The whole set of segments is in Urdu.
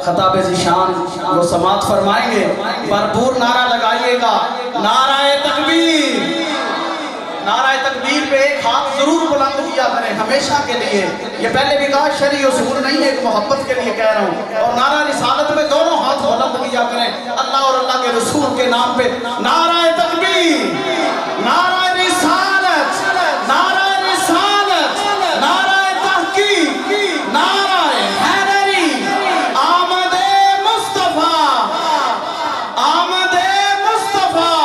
خطاب ذیشان وہ سماعت فرمائیں گے، بھرپور نعرہ لگائیے گا، نعرہ تکبیر۔ نعرہ تکبیر پہ ایک ہاتھ ضرور بلند کیا کریں ہمیشہ کے لیے، یہ پہلے بھی کہا شرعی اصول نہیں ہے، ایک محبت کے لیے کہہ رہا ہوں۔ اور نعرہ رسالت میں دونوں ہاتھ بلند کیا کریں اللہ اور اللہ کے رسول کے نام پہ، نعرہ تکبیر، نعرہ رسالت، نعرہ رسالت، نعرہ تحقیق، نعرہ حیدری، آمد مصطفیٰ، آمد مصطفیٰ۔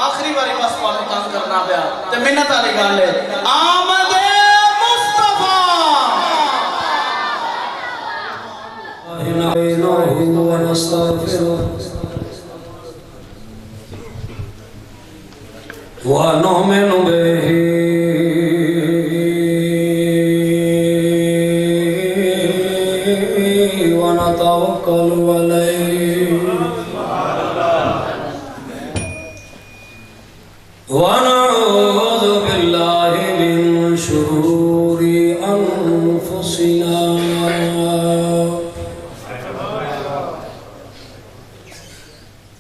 آخری باری بس والوں تنگ کرنا پیا تے منت والی گل ہے، آمد مصطفیٰ۔ نحمده ونستغفره ونؤمن به ونتوكل عليه ونعوذ بالله من شرور أنفسنا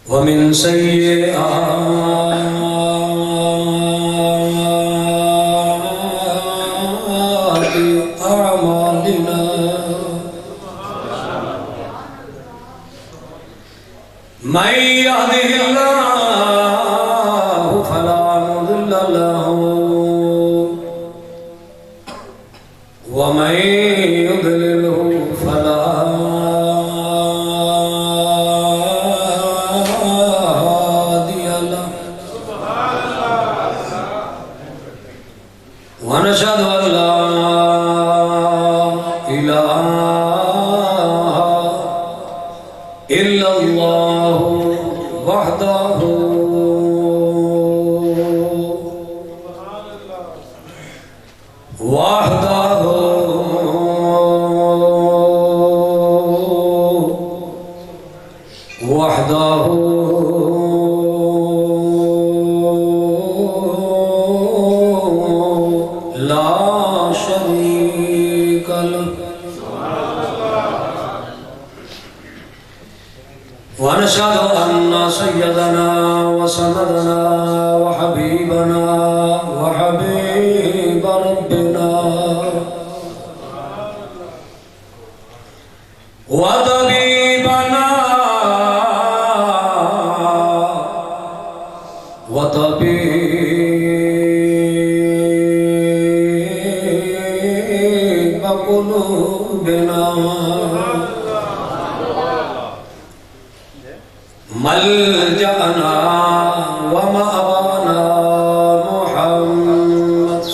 ومن سيئات أعمالنا من يهده الله فلا مضل له ومن يضلله فلا هادي له ونشهد أن لا إله إلا الله وحده لا شريك له ونشهد أن سيدنا وسندنا وحبيبنا وحبيب ربنا وطبيبنا وطبيب قلوبنا ملجأنا ومأوانا محمد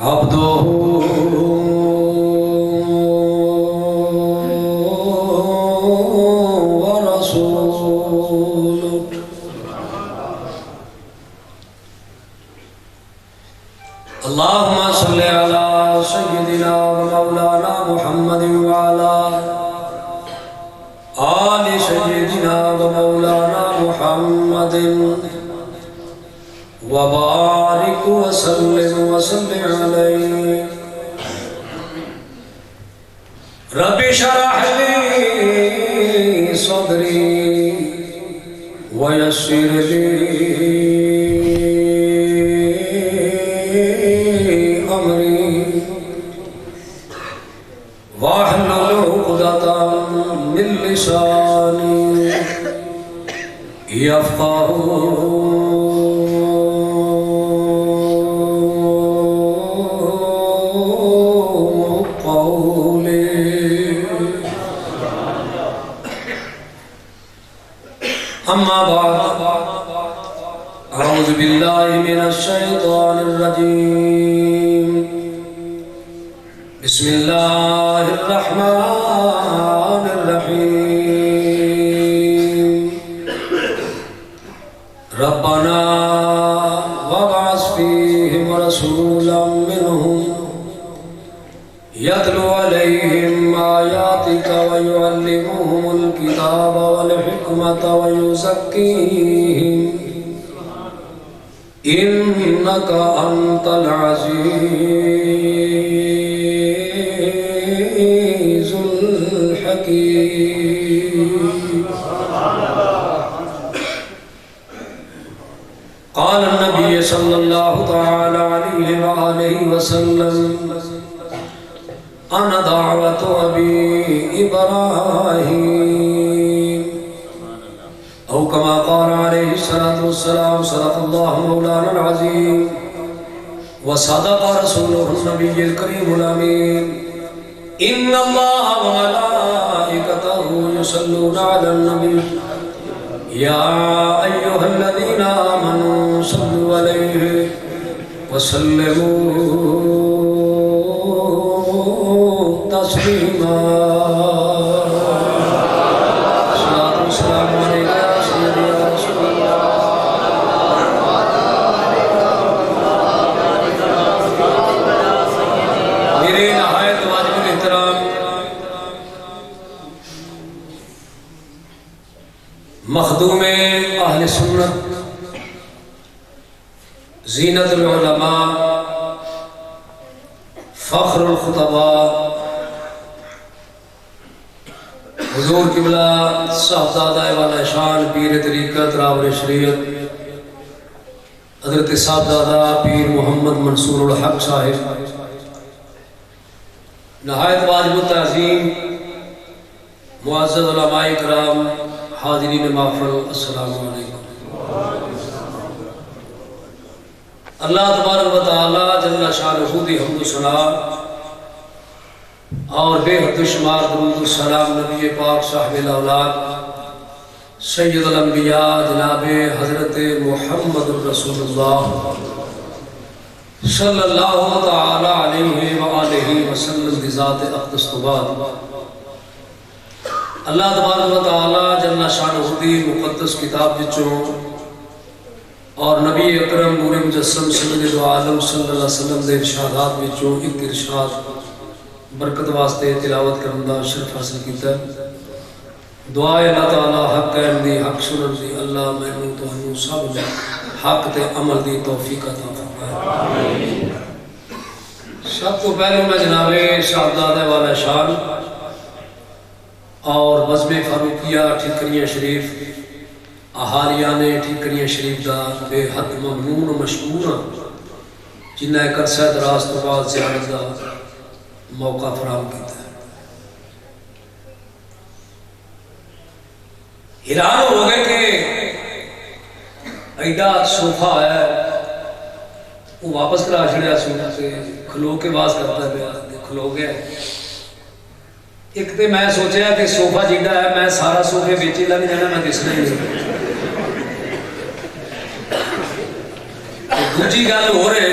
عبده ورسوله اللهم صل على سيدنا ومولانا محمد وعلى آل سيدنا ومولانا محمد وبارك وسلم عليه رب اشرح لي صدري ويسر لي أمري واحلل عقدة من لساني يفقهوا قولي أما بعد أعوذ بالله من الشيطان الرجيم بسم الله الرحمن الرحيم ربنا وابعث فيهم رسولا منهم يتلو عليهم آياتك ويعلمهم الكتاب والحكمة ويزكيهم إنك أنت العزيز وسلم أنا دعوة أبي إبراهيم أو كما قال عليه الصلاة والسلام صدق الله مولانا العظيم وصدق رسوله النبي الكريم الأمين إن الله وملائكته يصلون على النبي يا أيها الذين آمنوا صلوا عليه وسلموا تسليما صلاة والسلام عليك يا سيدي يا رسول الله میرے نہایت واجب الاحترام مخدوم اہل سنت زینت العلماء فخر الخطباء حضور قبلہ صاحبزادہ والا شان پیر طریقت راور شریعت حضرت صاحبزادہ پیر محمد منصور الحق صاحب نہایت واجب التعظیم معزز علماء کرام حاضرین محفل السلام علیکم اللہ تبارک و تعالی جل شانہ دی حمد و ثنا اور بے حد شمار درود و سلام نبی پاک صاحب الاولاد سید الانبیاء جناب حضرت محمد رسول اللہ صلی اللہ تعالی علیہ وآلہ وسلم دی ذات اقدس تو بعد اللہ تبارک و تعالی جل شانہ دی مقدس کتاب وچوں اور نبی اکرم نور مجسم سید عالم صلی اللہ علیہ وسلم دے ارشادات وچوں ایک ارشاد برکت واسطے تلاوت کرن دا شرف حاصل کیتا دعا اللہ تعالی حق کہن دی حق سنن دی اللہ مینوں تانوں سب نے حق تے عمل دی توفیق عطا فرمائے آمین سب تو پہلے میں جناب صاحبزادہ والا شان اور بزم فاروقیہ ٹھیکریاں شریف احالیان ٹھیکریاں شریف دا بے حد ممنون و مشکور جنہ ایک عرصہ دراز تو بعد زیارت دا موقع فراہم کیتا ہے حیران ہو گئے کہ ایڈا صوفہ ہے وہ واپس کرا چھڑیا سونا سے کھلو کے باز کرتا ہے کھلو گیا ایک تے میں سوچیا کہ صوفہ جیڑا ہے میں سارا صوفے بیچی لگ جانا میں دسنا ہی نہیں دوجی گل ہو رہے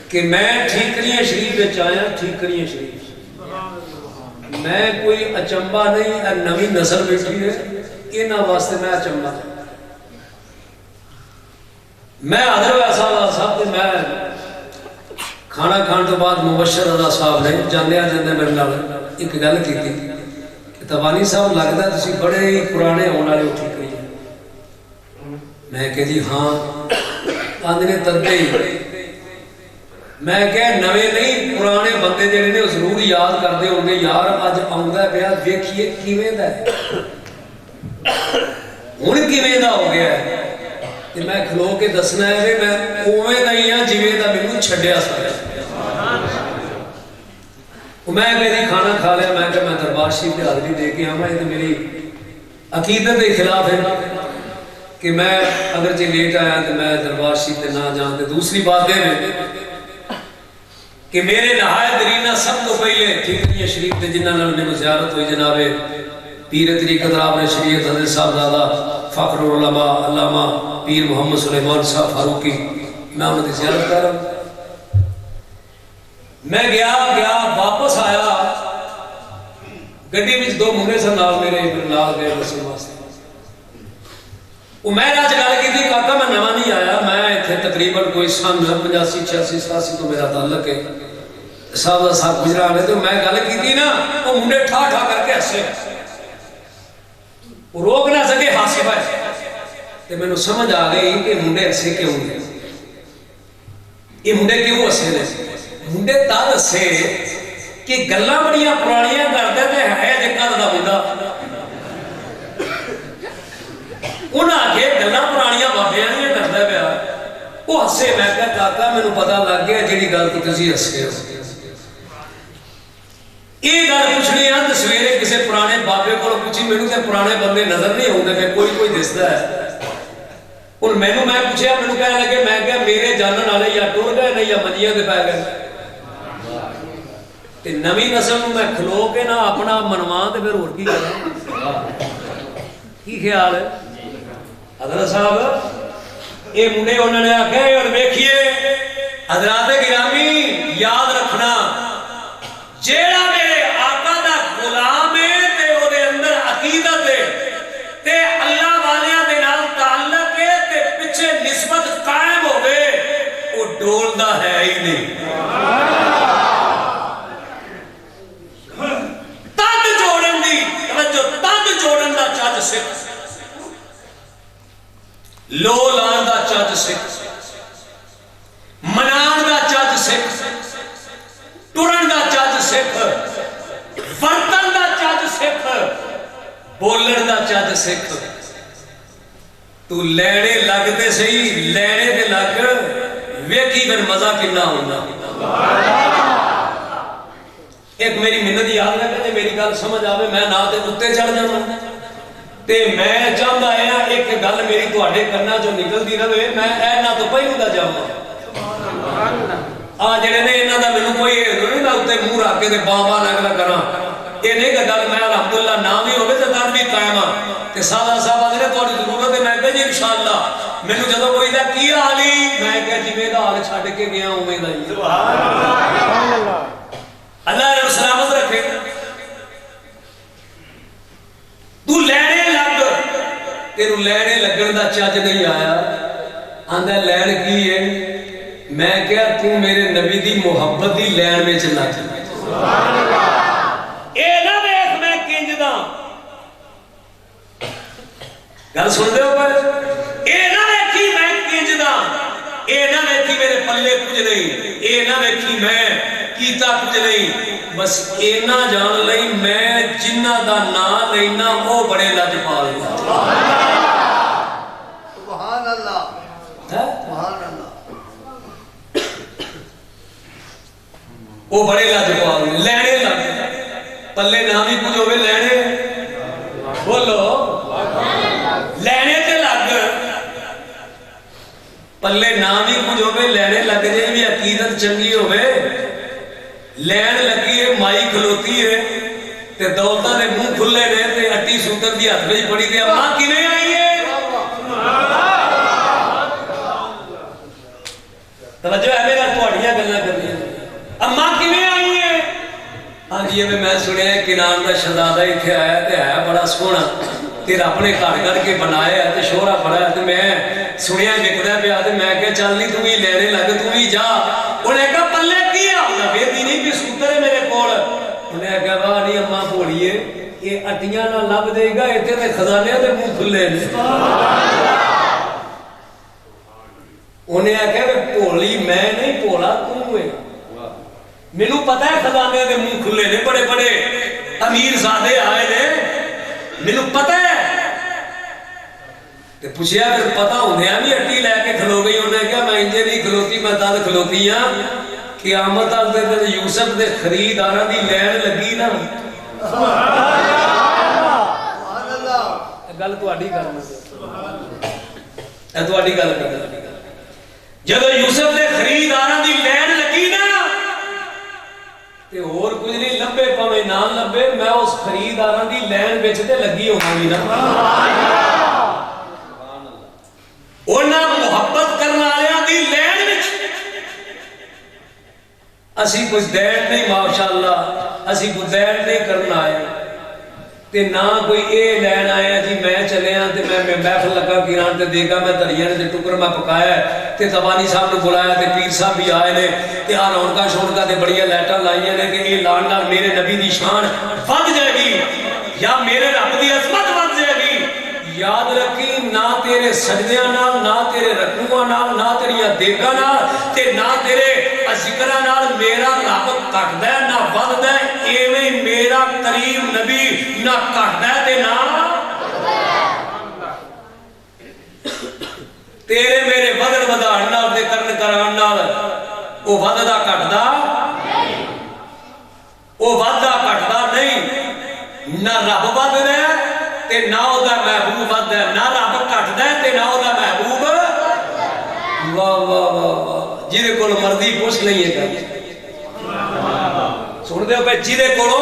کہ میں ٹھیکریاں شریف وچ آیا ٹھیکریاں شریف میں کوئی اچمبا نہیں نویں نسل بیٹھی ہے انہاں واسطے میں اچمبا میں حضرت صاحب تے میں کھانا کھان تو بعد مبشر رضا صاحب نے جاندے میرے نال ایک گل کیتی کہ تبانی صاحب لگدا تسی بڑے ہی پرانے ہونے والے اٹھی کری میں کہ جی ہاں آندنے تدے ہی میں کہ نویں نہیں پرانے بندے جڑے نے ضرور یاد کردے ہوں گے یار اج آوندا پیا ویکھیے کیویں دا ہے ہن کیویں دا ہو گیا ہے تے میں کھلو کے دسنا ہے کہ میں اوویں دا ہی ہاں جویں دا مینوں چھڈیا سی میں کہ جی کھانا کھا لیا میں کہ میں دربار شریف کی حاضری دے کے آواں یہ تو میری عقیدت کے خلاف ہے کہ میں اگرچہ لیٹ آیا تو میں دربار شریف تے نہ جاؤں تے دوسری بات یہ ہے کہ میرے نہایت درینا سب تو پہلے ٹھیکریاں شریف تے جنہاں نال میری زیارت ہوئی جناب پیر طریقت راور شریعت حضرت صاحبزادہ فخر العلماء علامہ پیر محمد سلیمان صاحب فاروقی میں انہوں نے زیارت کر رہا ہوں میں گیا واپس آیا گڈی وچ دو منڈے سن نال میرے نال گئے رسول واسطے وہ میں راج گل کی کاکا میں نواں نہیں آیا میں اتنے تقریباً کوئی سن 85 86 87 تو میرا تعلق ہے صاحب گجرا نے تو میں گل کی نا وہ منڈے ٹھا ٹھا کر کے ہسے روک نہ سکے ہاسے پائے تو میں نے سمجھ آ گئی کہ منڈے ہسے کیوں گے یہ منڈے کیوں ہسے نے منڈے تد ہسے کہ گلاں بڑیاں پرانیاں کرتے تے ہے جکا دا بندہ انہاں کے گلاں پرانیاں بابیاں نہیں کردا پیا وہ ہسے میں کہا کاکا مینوں پتا لگ گیا جہی گل تو تسی ہسے ہو یہ گل پوچھنی ہے تو سویرے کسی پرانے بابے کو پوچھی مینوں تے پرانے بندے نظر نہیں آتے پہ کوئی دستا ہے اور مینوں میں پوچھا مینوں کہنے لگے میں کہا میرے جانن والے یا ٹر گئے نہیں یا منجیاں تے پی گئے تے نویں نسل میں کھلو کے نہ اپنا منواں تے پھر ہور کی کراں کی خیال ہے حضرت صاحب یہ منڈے انہوں نے آخیا اور ویکھیے حضرات گرامی یاد رکھنا جیڑا میرے آقا دا غلام ہے تے او دے اندر عقیدت ہے تے اللہ والیاں دے نال تعلق ہے تے پیچھے نسبت قائم ہوے او ڈولدا ہے ہی نہیں تد جوڑن دی توجہ تد جوڑن دا چج سکھ لو lawn the چج Sikh Mannan the چج Sikh turn the چج سکھ ورتن دا چج سکھ بولن دا چج سکھ تو لینے لگ تے صحیح لینے تے لگ ویکھی پھر مزہ کنا ہونا ایک میری منت یاد رکھے میری گل سمجھ آوے میں نہ تے اتے چڑھ جانا تے میں چاہتا ہے ایک گل میری تواڈے کنا جو نکلتی رہے میں اینا تو پہلو دا جاواں آ جڑے نے انہاں دا مینوں کوئی نہیں میں اتے منہ رکھ کے تے باں لگا کراں یہ نہیں کہ گل میں الحمدللہ نہ بھی ہوے تے در بھی قائم ہاں تے سادہ صاحب آدھے تہاڈی ضرورت ہے میں کہا جی انشاءاللہ مینوں جدوں کوئی دا کی حال ہی میں کہا جویں دا حال چھڈ کے گیا اوویں دا ہی سبحان اللہ اللہ نے سلامت رکھے تو لینے لگ تینوں لینے لگن دا چج نہیں آیا آندا لین کی ہے میں کہا تو میرے نبی دی محبت دی لین میں چلا چلا سبحان اللہ اے نہ دیکھ میں کنج دا گل سن دے ہو بھائی اے نہ دیکھی میں کنج دا اے نہ دیکھی میرے پلے کچھ نہیں اے نہ دیکھی میں کیتا کچھ نہیں بس اینا جان لئی میں جنہ دا نا لینا وہ بڑے لاجپال سبحان اللہ سبحان اللہ وہ بڑے لاجپال لینے لگ پلے نام ہی کچھ ہوئے لینے بولو لینے تے لگ پلے نام ہی کچھ ہوئے لینے لگ جائے بھی عقیدت چنگی ہوئے لین لگی ہے مائی کھلوتی ہے تے دولتہ نے منہ کھلے نے تے اٹی سوتر دی ہاتھ میں پڑی دیا ماں کنے آئی ہے توجہ ہے میرا تواڈیاں گلاں کرنی اماں کنے آئی ہے ہاں جی میں سنیا ہے کنان دا شہزادہ ایتھے آیا تے ہے بڑا سوہنا تے رب نے گھر کر کے بنایا ہے تے شوہرا بڑا ہے تے میں سنیا وکدا پیا تے میں کہ چل نہیں تو بھی لینے لگ تو بھی جا انہیں کہا پلے کی ہے بیٹی نہیں بھی سوتر ہے میرے کول انہیں کہا واہ نہیں اماں بولیے یہ اٹیاں نہ لب دے گا ایتھے تے خزانے تے منہ کھلے نے انہیں کہا بولی میں نہیں بولا تو ہے مینوں پتہ ہے خزانے دے منہ کھلے نے بڑے بڑے امیر زادے آئے نے مینوں پتہ ہے تے پوچھیا پھر پتہ ہوندیاں بھی اٹی لے کے کھلو گئی انہیں کہا میں انجے نہیں کھلوتی میں تد کھلوتی ہاں قیامت والے دن یوسف دے خریداراں دی لین لگی نا سبحان اللہ گل تواڈی کرنا اے تواڈی گل کرنا جدوں یوسف دے خریداراں دی لین لگی نا تے اور کچھ نہیں لبے پاویں نہ لبے میں اس خریداراں دی لین وچ تے لگی ہوواں گی نا اونا محبت کرنے والوں دی لین وچ اسی کچھ دیر نہیں ماشاءاللہ اسی کچھ دیر نہیں کرنا آئے تے نہ کوئی اے لین آیا جی میں چلے ہاں تے میں محفل لگا گران تے دیکھا میں دریاں نے ٹکر میں پکایا ہے تے زبانی صاحب نے بلایا تے پیر صاحب بھی آئے نے تے آ رونکا شونکا تے بڑیاں لائٹاں لائیاں نے کہ یہ لان نال میرے نبی دی شان ود جائے گی یا میرے رب دی عظمت ود جائے گی یاد رکھی نہ تیرے سجدیاں نال نہ تیرے رکوعاں نال نہ تیریاں دیگاں نال تے نہ تیرے ذکراں نال میرا رب کٹدا ہے نہ وددا ہے ایویں میرا کریم نبی نہ کٹدا ہے تے نہ تیرے میرے بدل وداڑ نال تے وہ وددا گھٹدا نہیں نہ رب وددا ہے تے نہ او دا محبوب وددا ہے نہ رب گھٹدا ہے تے نہ او دا محبوب واہ واہ واہ جہدے کول مرضی پوچھ لئیے گا سن دے پہ جہدے کولو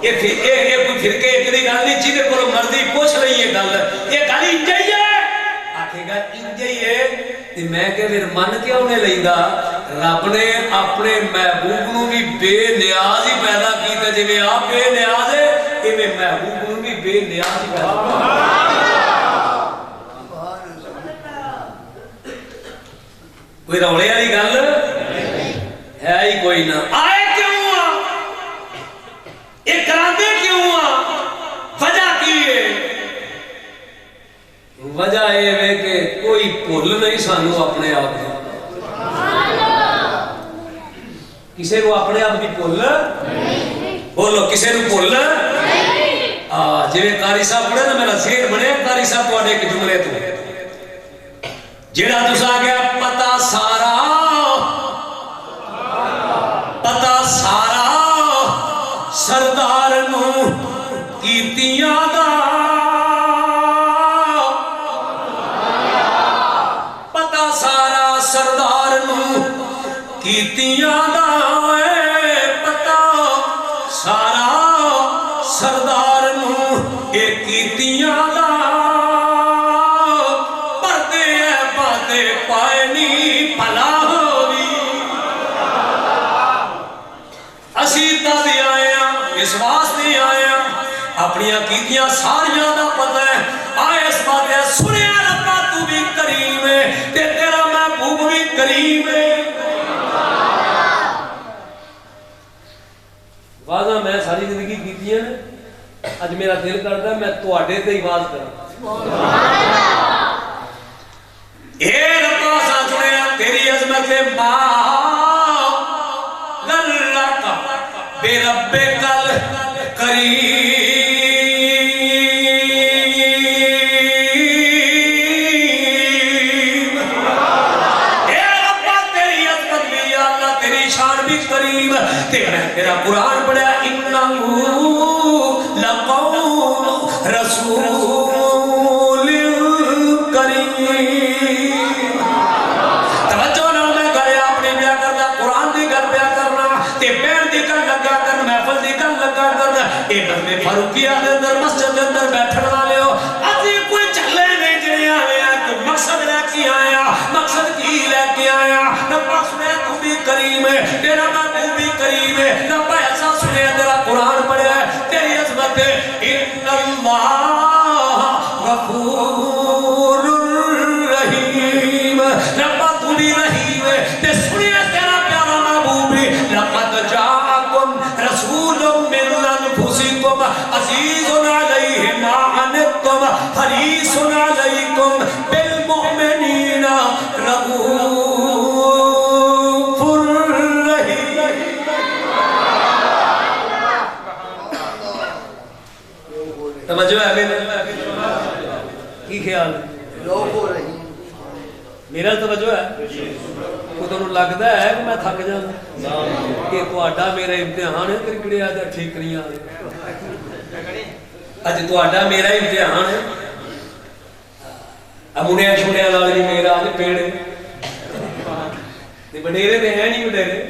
یہ کوئی فرقے ایک دی گل نہیں جہدے کولو مرضی پوچھ لئیے گل یہ گل انجے ہی ہے آکھے گا انجے ہی ہے تے میں کہ پھر من کیوں نہیں لیندا رب نے اپنے محبوب نو بھی بے نیاز ہی پیدا کیتا جویں آپ بے نیاز ہے ایویں محبوب نو بھی بے نیاز ہی پیدا کوئی رولے والی گل ہے ہی کوئی نہ آئے کیوں یہ کراندے کیوں وجہ کی ہے وجہ یہ ہے کہ کوئی بھول نہیں سانو اپنے آپ کی کسے کو اپنے آپ کی بھول بولو کسے کو بھول جی قاری صاحب پڑھے نا میرا ذہن بنے قاری صاحب کو ایک جملے تو جیڑا تسا گیا پتا سارا سردار نو کیتیاں دا پتا سارا سردار نو کیتیاں دا پتا سارا سردار نو اے کیتیاں دا اس واسطے آیا اپنی کیتیاں ساریاں دا پتہ ہے آئے اس بات ہے سنیا ربا تو بھی کریم ہے تے تیرا محبوب بھی کریم ہے واضح میں ساری زندگی کیتیاں اج میرا دل کرتا ہے میں تواڈے تے ہی واز کراں اے ربا سنیا تیری عظمت ماں بے رب کل کریم اے ربا تیری عظمت بھی یا اللہ تیری شان بھی کریم تیرا قرآن پڑھا انہو لقول رسول کریم توجہ نہ میں گئے اپنے بیا کرنا قرآن دی گل بیا کرنا تے پیر دی گل لگا کر محفل دی گل لگا کر اے بندے فاروقیہ دے اندر مسجد دے اندر بیٹھن والے ہو اسی کوئی چلے نہیں جڑے آئے ہیں تو مقصد لے کے آیا مقصد کی لے کے آیا رب سنے تو بھی کریم ہے تیرا محبوب بھی کریم ہے رب ایسا سنے تیرا قرآن پڑھا ہے تیری عظمت ہے ان اللہ غفور رحیم رب تو بھی رحیم ہے تے سنے تیرا پیارا محبوب لقد جاءکم رسول من انفسکم عزیز علیہ ما عنتم حریص علیکم بالمؤمنین رؤوف رحیم توجہ ہے کی خیال میرا توجہ ہے کو تو لگتا ہے کہ میں تھک جانا کہ تہاڈا میرا امتحان ہے کرکڑیا دا ٹھیکریاں اج تہاڈا میرا امتحان ہے امونیا چھوڑیا نال نہیں میرا اج پیڑ تے وڈیرے تے ہے نہیں وڈیرے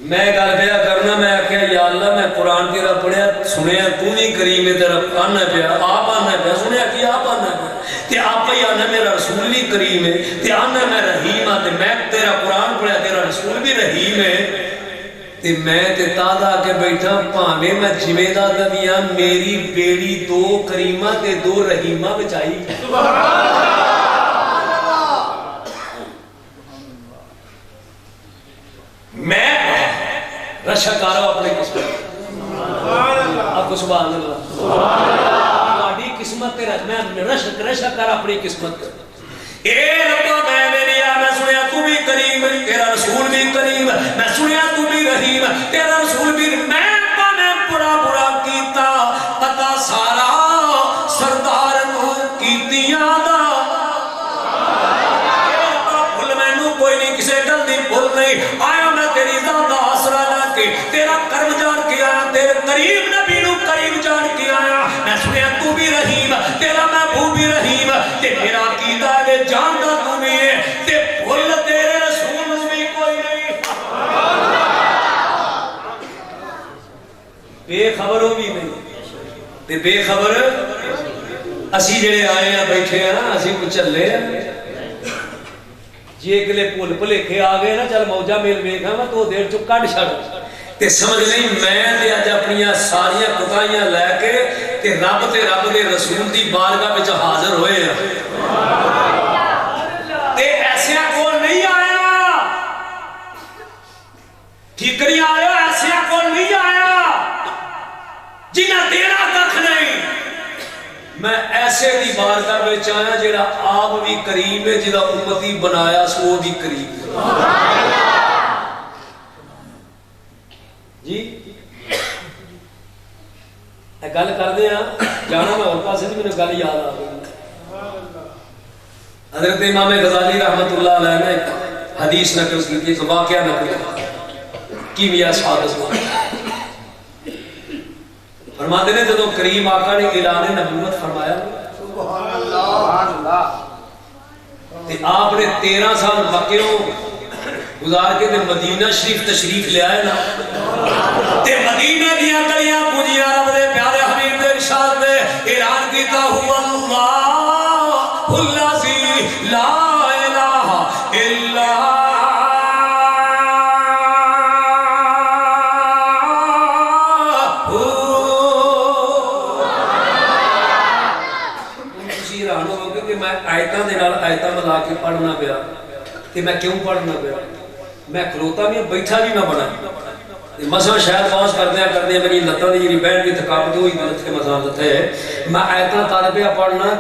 میں گل پیا کرنا میں آخیا یا اللہ میں قرآن تیرا پڑھیا سنیا تو بھی کریم ہے تیرا آنا پیا آپ آنا پیا سنیا کی آپ آنا پیا تے آپ ہی آنا میرا رسول بھی کریم ہے تے آنا میں رحیم ہاں تے میں تیرا قرآن پڑھیا تیرا رسول بھی رحیم ہے تے میں تے تادا کے بیٹھا پاویں میں جویں دا دنیا میری بیڑی دو کریمہ تے دو رحیمہ بچائی میں رشا کارو اپنے قسمت آپ کو سبحان اللہ تہاڈی قسمت تے میں رشا کر اپنی قسمت اے ربا میں میری میں سنیا تو بھی کریم تیرا رسول بھی کریم میں سنیا تو بھی رحیم تیرا رسول بھی میں برا برا کیتا پتا سارا سردار نو کیتیاں دا بھول مینوں نہیں آیا میں تیری ذات دا آسرا لے کے تیرا کرم جان کے آیا تیرے قریب نبی نو قریب جان کے آیا میں سنیا تو بھی رحیم تیرا محبوب بھی رحیم تے میرا عقیدہ ہے جاندا تو بھی ہے تے بھول تیرے رسول نو بھی کوئی نہیں بے خبروں بھی نہیں تے بے خبر اسی جڑے آئے ہیں بیٹھے ہیں نا اسی کو چلے ہیں جی ایک لے پول پلیکھے آ گئے نا چل موجہ میل ویکھا میں تو دیر چ کڈ چھڑ تے سمجھ نہیں میں تے اج اپنیاں ساریاں کوتاہیاں لے کے تے رب دے رسول دی بارگاہ وچ حاضر ہوئے ہیں تے ایسیاں کول نہیں آیا ٹھیکری آیا ایسیاں کول نہیں آیا جنہاں دینا ککھ نہیں میں ایسے دی بارگاہ میں چاہیا جیڑا آپ بھی کریم ہے جیڑا امتی بنایا سو بھی کریم جی گل کر دے ہیں جانا میں اور پاسے نہیں میں گل یاد آ گئی حضرت امام غزالی رحمت اللہ علیہ نے ایک حدیث نقل کی تھی ایک واقعہ نقل کی کیمیا صحابہ فرماتے ہیں جب کریم آقا نے اعلان نبوت فرمایا سبحان اللہ تے آپ نے 13 سال مکیوں گزار کے تے مدینہ شریف تشریف لے آئے نا تے مدینہ دیا گلیاں گونجیاں رب دے پیارے حبیب دے ارشاد میں اعلان کیتا ہوا اللہ الذی لا الہ الا آیتاں ملا کے پڑھنا پیا کہ میں کیوں پڑھنا پیا میں کھلوتا بھی بیٹھا بھی نہ بنا مسئلہ شاید پاس کردیا میری لتاں دی جڑی بہن کی تھکاوٹ ہوئی لتھے مسئلہ لتھے میں آیتاں تار پیا پڑھنا